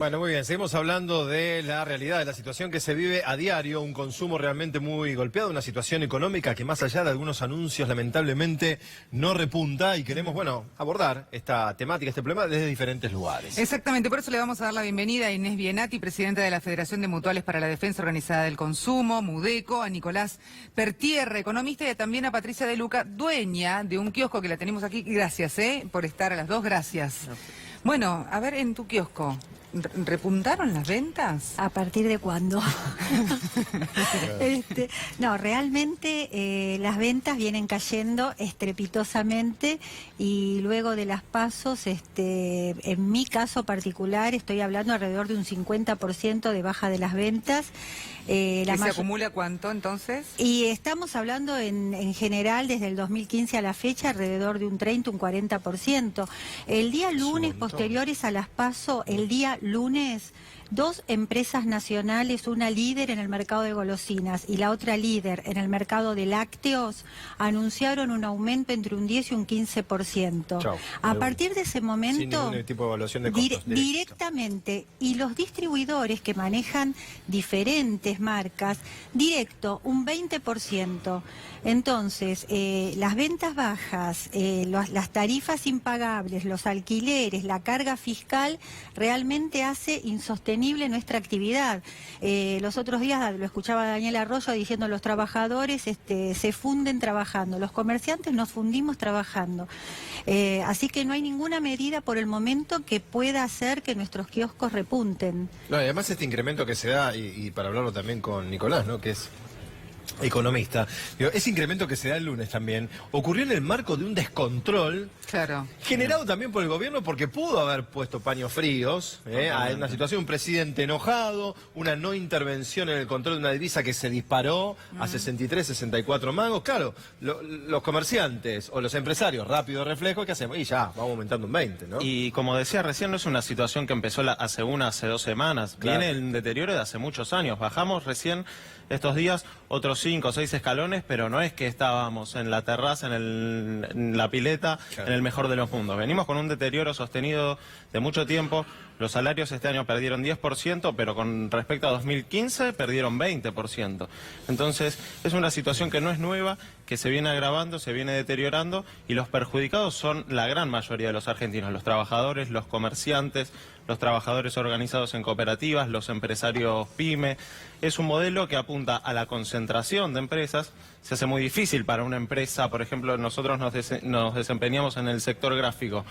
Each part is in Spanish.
Bueno, muy bien, seguimos hablando de la realidad, de la situación que se vive a diario, un consumo realmente muy golpeado, una situación económica que más allá de algunos anuncios lamentablemente no repunta y queremos, bueno, abordar esta temática, este problema desde diferentes lugares. Exactamente, por eso le vamos a dar la bienvenida a Inés Bienati, presidenta de la Federación de Mutuales para la Defensa Organizada del Consumo, Mudeco, a Nicolás Pertierre, economista, y también a Patricia De Luca, dueña de un kiosco que la tenemos aquí. Gracias, por estar a las dos, gracias. Bueno, a ver, en tu kiosco, ¿repuntaron las ventas? ¿A partir de cuándo? No, realmente las ventas vienen cayendo estrepitosamente y luego de las pasos, en mi caso particular, estoy hablando alrededor de un 50% de baja de las ventas. ¿Se acumula cuánto entonces? Y estamos hablando en general desde el 2015 a la fecha alrededor de un 30, un 40%. El día lunes, posteriores a las PASO, el día lunes, dos empresas nacionales, una líder en el mercado de golosinas y la otra líder en el mercado de lácteos, anunciaron un aumento entre un 10 y un 15%. Chau, a partir de ese momento, sin ningún tipo de evaluación de costos, directamente, y los distribuidores que manejan diferentes marcas, directo, un 20%. Entonces, las ventas bajas, las tarifas impagables, los alquileres, la carga fiscal, realmente hace insostenible nuestra actividad. Los otros días lo escuchaba Daniel Arroyo diciendo los trabajadores se funden trabajando, los comerciantes nos fundimos trabajando. Así que no hay ninguna medida por el momento que pueda hacer que nuestros kioscos repunten. No, además este incremento que se da, y para hablarlo también con Nicolás, ¿no?, que es economista, digo, ese incremento que se da el lunes también ocurrió en el marco de un descontrol generado también por el gobierno, porque pudo haber puesto paños fríos a una situación, un presidente enojado, una no intervención en el control de una divisa que se disparó a 63, 64 mangos. Claro, los comerciantes o los empresarios, rápido reflejo, ¿qué hacemos? Y ya, vamos aumentando un 20, ¿no? Y como decía recién, no es una situación que empezó hace 2 semanas, Claro. Viene el deterioro de hace muchos años. Bajamos recién estos días otros 5 o 6 escalones, pero no es que estábamos en la terraza, en la pileta, claro, en el mejor de los mundos. Venimos con un deterioro sostenido de mucho tiempo. Los salarios este año perdieron 10%, pero con respecto a 2015 perdieron 20%. Entonces es una situación que no es nueva, que se viene agravando, se viene deteriorando, y los perjudicados son la gran mayoría de los argentinos, los trabajadores, los comerciantes, los trabajadores organizados en cooperativas, los empresarios pyme. Es un modelo que apunta a la concentración de empresas. Se hace muy difícil para una empresa, por ejemplo, nosotros nos desempeñamos en el sector gráfico.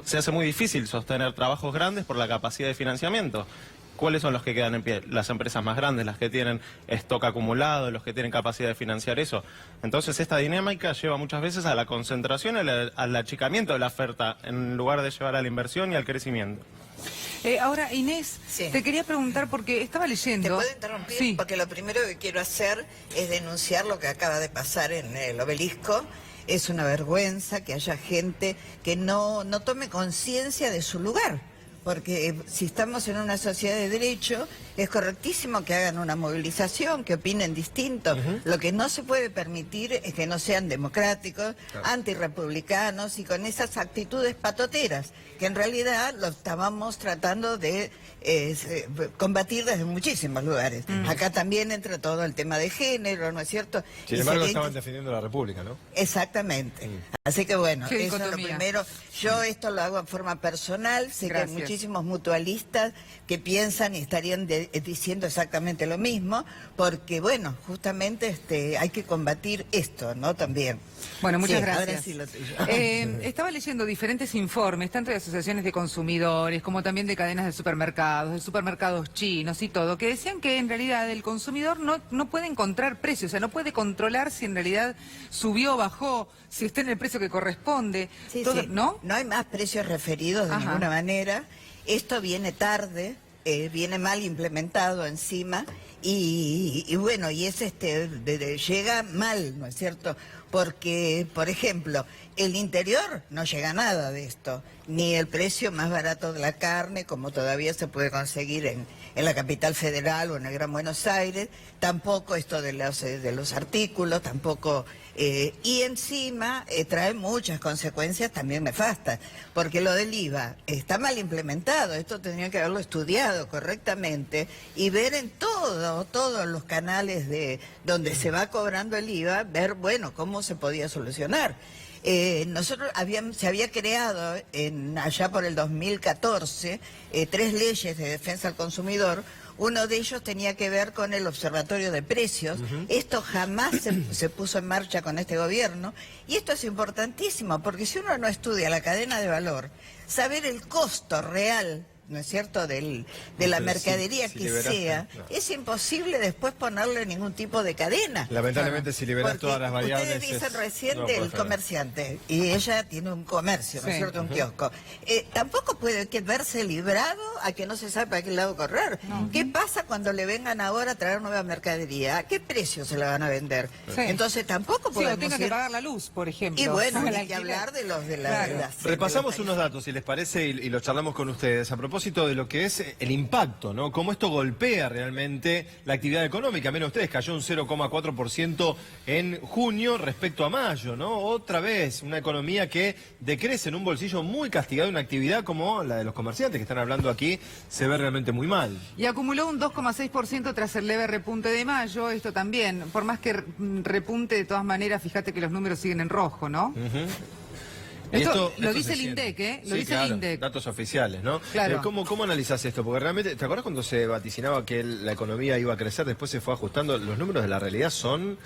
Se hace muy difícil sostener trabajos grandes por la capacidad de financiamiento. ¿Cuáles son los que quedan en pie? Las empresas más grandes, las que tienen stock acumulado, los que tienen capacidad de financiar eso. Entonces esta dinámica lleva muchas veces a la concentración, al achicamiento de la oferta, en lugar de llevar a la inversión y al crecimiento. Ahora, Inés, te quería preguntar, porque estaba leyendo... ¿Te puedo interrumpir? Sí. Porque lo primero que quiero hacer es denunciar lo que acaba de pasar en el Obelisco. Es una vergüenza que haya gente que no tome conciencia de su lugar. Porque si estamos en una sociedad de derecho, es correctísimo que hagan una movilización, que opinen distinto. Lo que no se puede permitir es que no sean democráticos, antirrepublicanos y con esas actitudes patoteras, que en realidad lo estábamos tratando de combatir desde muchísimos lugares. Acá también entra todo el tema de género, ¿no es cierto? Sin embargo, estaban defendiendo la República, ¿no? Exactamente. Así que bueno, eso es lo primero. Yo esto lo hago en forma personal, sé que hay muchísimos mutualistas que piensan y estarían diciendo exactamente lo mismo, porque bueno, justamente hay que combatir esto, ¿no? También. Bueno, muchas gracias. Ahora sí lo tuyo. Estaba leyendo diferentes informes, tanto de asociaciones de consumidores, como también de cadenas de supermercados chinos y todo, que decían que en realidad el consumidor no puede encontrar precios, o sea, no puede controlar si en realidad subió o bajó, si está en el precio que corresponde, ¿no? No hay más precios referidos de ninguna manera. Esto viene tarde, viene mal implementado encima y bueno, y es llega mal, ¿no es cierto? porque, por ejemplo, el interior no llega a nada de esto, ni el precio más barato de la carne, como todavía se puede conseguir en la capital federal o en el Gran Buenos Aires, tampoco esto de los artículos, tampoco... y encima trae muchas consecuencias también nefastas, porque lo del IVA está mal implementado, esto tendría que haberlo estudiado correctamente y ver en todos los canales donde se va cobrando el IVA, ver, bueno, cómo se podía solucionar. Se había creado allá por el 2014 3 leyes de defensa al consumidor. Uno de ellos tenía que ver con el observatorio de precios. Esto jamás se puso en marcha con este gobierno. Y esto es importantísimo, porque si uno no estudia la cadena de valor, saber el costo real, ¿no es cierto?, de la mercadería que sea, es imposible después ponerle ningún tipo de cadena. Lamentablemente, si liberas todas las variables... Ustedes dicen recién del comerciante, y ella tiene un comercio, ¿no es cierto?, un kiosco. Tampoco puede verse librado a que no se sabe para qué lado correr. ¿Qué pasa cuando le vengan ahora a traer nueva mercadería? ¿A qué precio se la van a vender? Entonces tampoco podemos... o tenga que pagar la luz, por ejemplo. Y bueno, hay que hablar de las... Repasamos unos datos, si les parece, y los charlamos con ustedes. A propósito de lo que es el impacto, ¿no? Cómo esto golpea realmente la actividad económica. Menos ustedes, cayó un 0,4% en junio respecto a mayo, ¿no? Otra vez, una economía que decrece en un bolsillo muy castigado, una actividad como la de los comerciantes que están hablando aquí, se ve realmente muy mal. Y acumuló un 2,6% tras el leve repunte de mayo. Esto también, por más que repunte, de todas maneras, fíjate que los números siguen en rojo, ¿no? Esto lo dice el INDEC, ¿eh? Lo dice el INDEC. Datos oficiales, ¿no? Claro. ¿Cómo analizás esto? Porque realmente, ¿te acuerdas cuando se vaticinaba que la economía iba a crecer, después se fue ajustando? Los números de la realidad son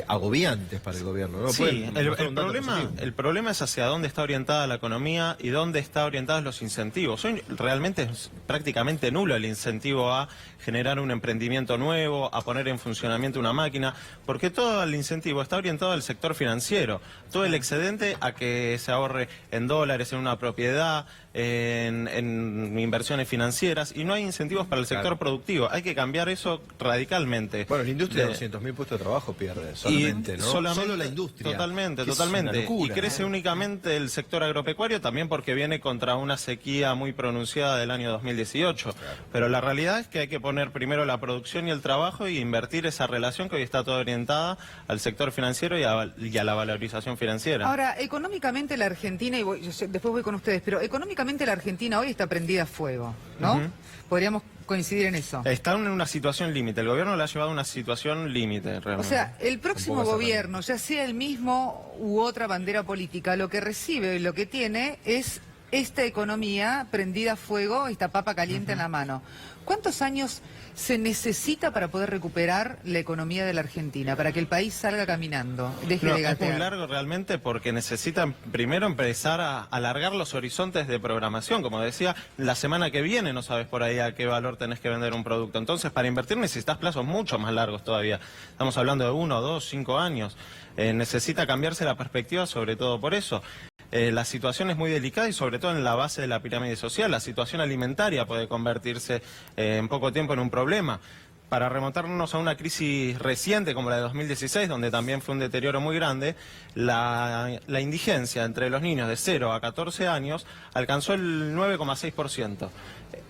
agobiantes para el gobierno, ¿no? Sí, el problema es hacia dónde está orientada la economía y dónde están orientados los incentivos. Hoy realmente es prácticamente nulo el incentivo a generar un emprendimiento nuevo, a poner en funcionamiento una máquina, porque todo el incentivo está orientado al sector financiero. Todo el excedente a que se ahorre en dólares, en una propiedad, en inversiones financieras, y no hay incentivos para el sector productivo. Hay que cambiar eso radicalmente. Bueno, la industria de 200.000 puestos de trabajo pierde solamente, ¿no? Solo la industria. Totalmente. Locura, y crece únicamente el sector agropecuario, también porque viene contra una sequía muy pronunciada del año 2018. Claro. Pero la realidad es que hay que poner primero la producción y el trabajo y invertir esa relación que hoy está toda orientada al sector financiero y a la valorización financiera. Ahora, económicamente la Argentina, y después voy con ustedes, pero económicamente la Argentina hoy está prendida a fuego, ¿no? Podríamos coincidir en eso. Está en una situación límite, el gobierno la ha llevado a una situación límite, realmente. O sea, el próximo gobierno, ya sea el mismo u otra bandera política, lo que recibe y lo que tiene es esta economía prendida a fuego, esta papa caliente en la mano. ¿Cuántos años se necesita para poder recuperar la economía de la Argentina, para que el país salga caminando, deje de gatear? Es muy largo realmente porque necesitan primero empezar a alargar los horizontes de programación. Como decía, la semana que viene no sabes por ahí a qué valor tenés que vender un producto. Entonces, para invertir necesitas plazos mucho más largos todavía. Estamos hablando de 1, 2, 5 años. Necesita cambiarse la perspectiva, sobre todo por eso. La situación es muy delicada y sobre todo en la base de la pirámide social. La situación alimentaria puede convertirse en poco tiempo en un problema. Para remontarnos a una crisis reciente como la de 2016, donde también fue un deterioro muy grande, la indigencia entre los niños de 0 a 14 años alcanzó el 9,6%.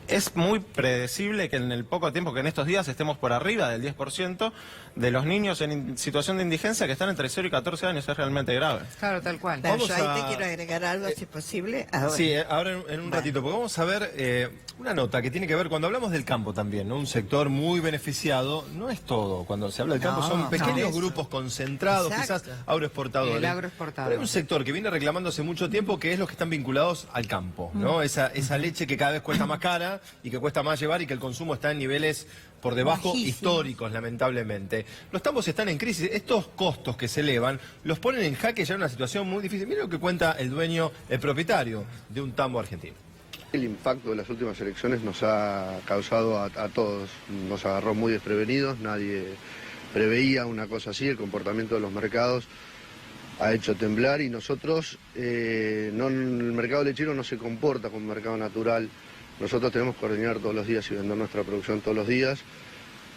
Es muy predecible que en el poco tiempo que en estos días estemos por arriba del 10% de los niños en situación de indigencia que están entre 0 y 14 años. Es realmente grave. Claro, tal cual. Yo ahí te quiero agregar algo, si es posible. Ahora. Sí, ahora en un ratito, porque vamos a ver una nota que tiene que ver, cuando hablamos del campo también, ¿no? Un sector muy beneficiado, no es todo. Cuando se habla del campo son pequeños grupos concentrados, quizás agroexportadores. El agroexportador. Pero hay un sector que viene reclamando hace mucho tiempo que es los que están vinculados al campo, ¿no? Esa leche que cada vez cuesta más cara y que cuesta más llevar y que el consumo está en niveles por debajo históricos, lamentablemente. Los tambos están en crisis. Estos costos que se elevan los ponen en jaque ya en una situación muy difícil. Mira lo que cuenta el dueño, el propietario de un tambo argentino. El impacto de las últimas elecciones nos ha causado a todos, nos agarró muy desprevenidos, nadie preveía una cosa así, el comportamiento de los mercados ha hecho temblar y nosotros, el mercado lechero no se comporta como un mercado natural. Nosotros tenemos que coordinar todos los días y vender nuestra producción todos los días.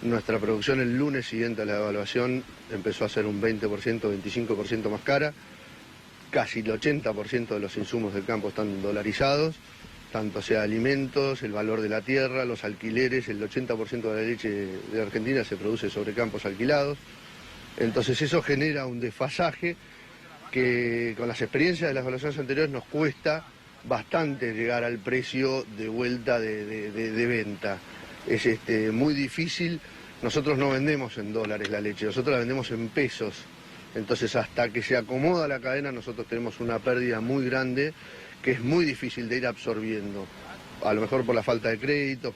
Nuestra producción el lunes siguiente a la devaluación empezó a ser un 20%, 25% más cara. Casi el 80% de los insumos del campo están dolarizados, tanto sea alimentos, el valor de la tierra, los alquileres. El 80% de la leche de Argentina se produce sobre campos alquilados. Entonces eso genera un desfasaje que con las experiencias de las evaluaciones anteriores nos cuesta bastante llegar al precio de vuelta de venta. Es muy difícil. Nosotros no vendemos en dólares la leche, nosotros la vendemos en pesos. Entonces hasta que se acomoda la cadena nosotros tenemos una pérdida muy grande que es muy difícil de ir absorbiendo. A lo mejor por la falta de crédito,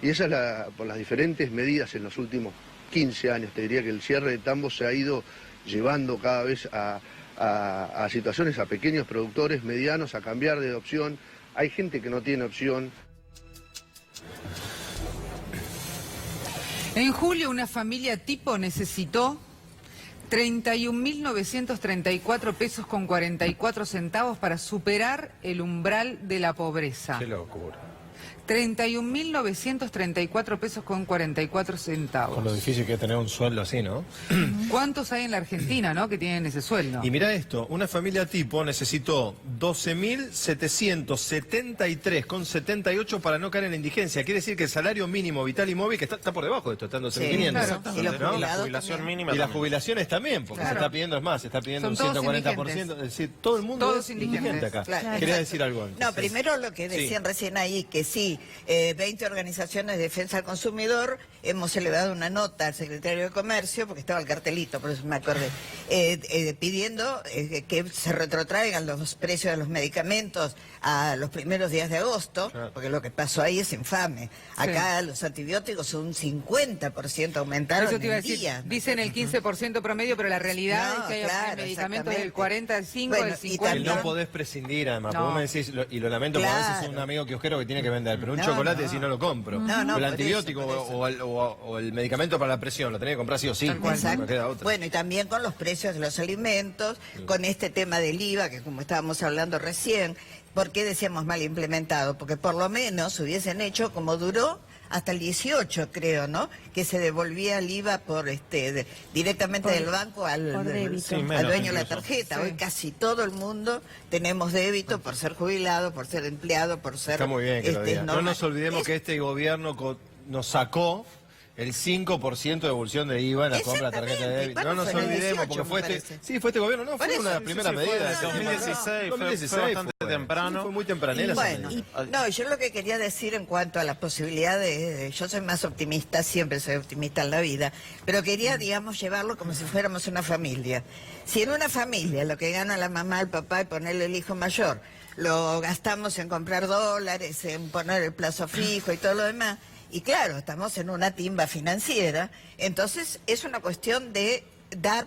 y esa es por las diferentes medidas en los últimos 15 años. Te diría que el cierre de tambos se ha ido llevando cada vez a situaciones, a pequeños productores medianos, a cambiar de opción. Hay gente que no tiene opción. En julio una familia tipo necesitó 31.934 pesos con 44 centavos para superar el umbral de la pobreza. Qué locura. 31.934 pesos con 44 centavos. Con lo difícil que es tener un sueldo así, ¿no? ¿Cuántos hay en la Argentina, no, que tienen ese sueldo? Y mira esto, una familia tipo necesitó 12.773,78 para no caer en la indigencia. Quiere decir que el salario mínimo vital y móvil, que está por debajo de esto, está en 12.500. Claro. Y los ¿no? La jubilados jubilación también. mínima Y las también. jubilaciones también, porque Claro. se está pidiendo, es más, se está pidiendo un Son todos 140%. indigentes. Es decir, todo el mundo Todos es indigentes. indigente acá. Claro. Quería decir algo antes. No, primero lo que decían Sí. recién ahí, que sí, 20 organizaciones de defensa del consumidor, hemos elevado una nota al secretario de Comercio, porque estaba el cartelito, por eso me acordé, pidiendo que se retrotraigan los precios de los medicamentos a los primeros días de agosto, Claro. porque lo que pasó ahí es infame. Acá los antibióticos un 50% aumentaron Eso te iba a en decir, día. dicen el 15% promedio, pero la realidad No, es que hay claro, medicamentos del exactamente. 45, Bueno, del y 50. Que no podés prescindir, además, No. porque vos me decís, y lo lamento, porque a veces es Claro. un amigo kiosquero que tiene que vender, pero un No, chocolate no. si no lo compro. No, no, O el por antibiótico eso, por eso. o el medicamento para la presión, lo tenés que comprar sí o sí, Tal cual. no me queda otra. Bueno, y también con los precios de los alimentos, con este tema del IVA, que como estábamos hablando recién, ¿por qué decíamos mal implementado? Porque por lo menos hubiesen hecho como duró hasta el 18, creo, ¿no? Que se devolvía el IVA por directamente del banco al débito. Sí, al menos dueño de la incluso. tarjeta. Sí. Hoy casi todo el mundo tenemos débito por ser jubilado, por ser empleado, por ser... Está muy bien que lo diga. No normal. nos olvidemos Es- que este gobierno nos sacó el 5% de devolución de IVA en la compra de tarjeta de débito. No Exactamente. nos Bueno, fue en el olvidemos, 18, porque fue me parece. sí, fue este gobierno, no, Por fue eso, una de las sí, primeras sí, medidas fue de en 2016. 2016, fue bastante temprano. Sí, fue muy tempranera esa Bueno, medida. no, yo lo que quería decir en cuanto a la posibilidad yo soy más optimista, siempre soy optimista en la vida, pero quería, digamos, llevarlo como si fuéramos una familia. Si en una familia lo que gana la mamá, el papá y ponerle el hijo mayor, lo gastamos en comprar dólares, en poner el plazo fijo y todo lo demás, y claro, estamos en una timba financiera, entonces es una cuestión de dar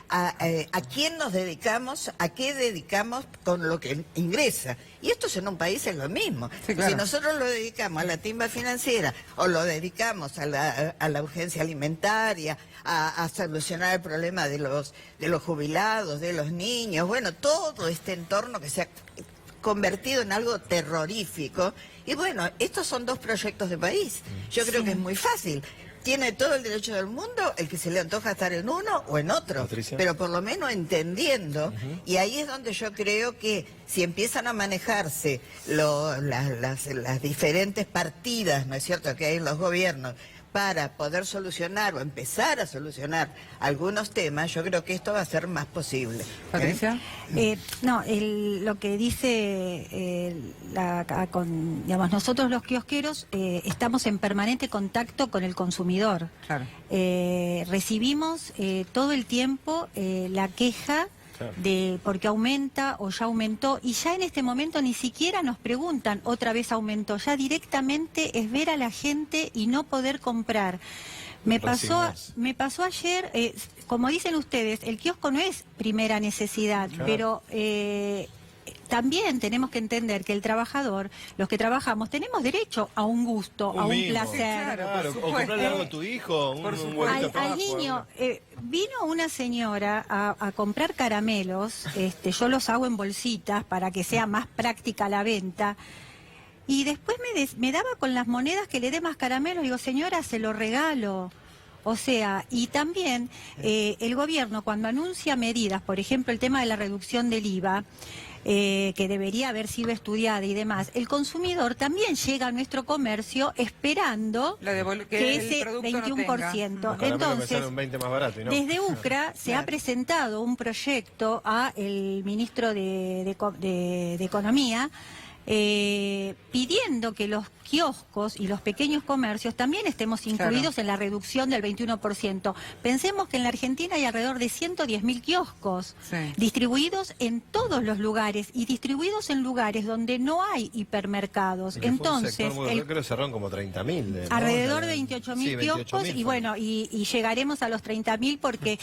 a quién nos dedicamos, a qué dedicamos con lo que ingresa. Y esto en un país es lo mismo. Sí, claro. Si nosotros lo dedicamos a la timba financiera o lo dedicamos a la urgencia alimentaria, a solucionar el problema de los jubilados, de los niños, bueno, todo este entorno que se ha convertido en algo terrorífico. Y bueno, estos son dos proyectos de país. Yo creo que es muy fácil. Tiene todo el derecho del mundo el que se le antoja estar en uno o en otro, Patricia. pero por lo menos entendiendo, y ahí es donde yo creo que si empiezan a manejarse las diferentes partidas, ¿no es cierto?, que hay en los gobiernos, para poder solucionar o empezar a solucionar algunos temas, yo creo que esto va a ser más posible. Patricia. No, lo que dice, digamos, nosotros los kiosqueros estamos en permanente contacto con el consumidor. Claro. Recibimos todo el tiempo la queja de porque aumenta o ya aumentó, y ya en este momento ni siquiera nos preguntan otra vez aumentó, ya directamente es ver a la gente y no poder comprar. Me pasó ayer, como dicen ustedes, el kiosco no es primera necesidad, Claro. pero también tenemos que entender que el trabajador, los que trabajamos, tenemos derecho a un gusto, a un mimo. placer. por Claro, o supuesto. comprarle algo a tu hijo, un huevito de Al Pascua, niño, vino una señora a comprar caramelos, yo los hago en bolsitas para que sea más práctica la venta, Y después me daba con las monedas que le dé más caramelo. Digo, señora, se lo regalo. O sea, y también el gobierno cuando anuncia medidas, por ejemplo el tema de la reducción del IVA, que debería haber sido estudiada y demás, el consumidor también llega a nuestro comercio esperando que ese 21%. Entonces, un 20 más barato, ¿y no? desde UCRA se ha presentado un proyecto a el ministro de Economía, pidiendo que los kioscos y los pequeños comercios también estemos incluidos en la reducción del 21%. Pensemos que en la Argentina hay alrededor de 110.000 kioscos distribuidos en todos los lugares y distribuidos en lugares donde no hay hipermercados. Entonces, creo que cerraron como 30.000. Alrededor de 28.000 kioscos y bueno, y llegaremos a los 30.000 porque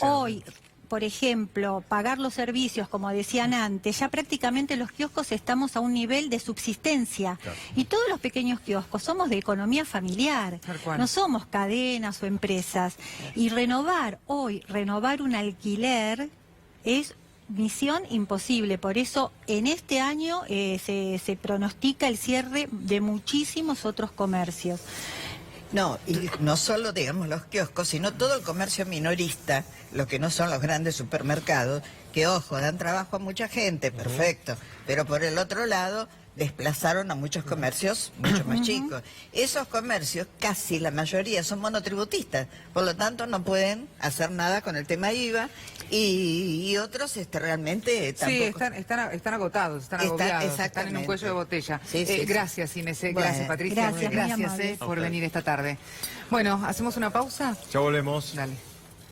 hoy... Por ejemplo, pagar los servicios, como decían antes, ya prácticamente los kioscos estamos a un nivel de subsistencia. Claro. Y todos los pequeños kioscos somos de economía familiar, no somos cadenas o empresas. Y renovar un alquiler es misión imposible. Por eso en este año se pronostica el cierre de muchísimos otros comercios. No, y no solo, digamos, los kioscos, sino todo el comercio minorista, lo que no son los grandes supermercados, que, ojo, dan trabajo a mucha gente, perfecto, pero por el otro lado desplazaron a muchos comercios mucho más chicos. Esos comercios, casi la mayoría, son monotributistas, por lo tanto no pueden hacer nada con el tema IVA, y otros realmente tampoco... Sí, están agotados, están agobiados, están en un cuello de botella. Gracias, Inés, gracias, Patricia, gracias por venir esta tarde. Bueno, ¿hacemos una pausa? Ya volvemos. Dale.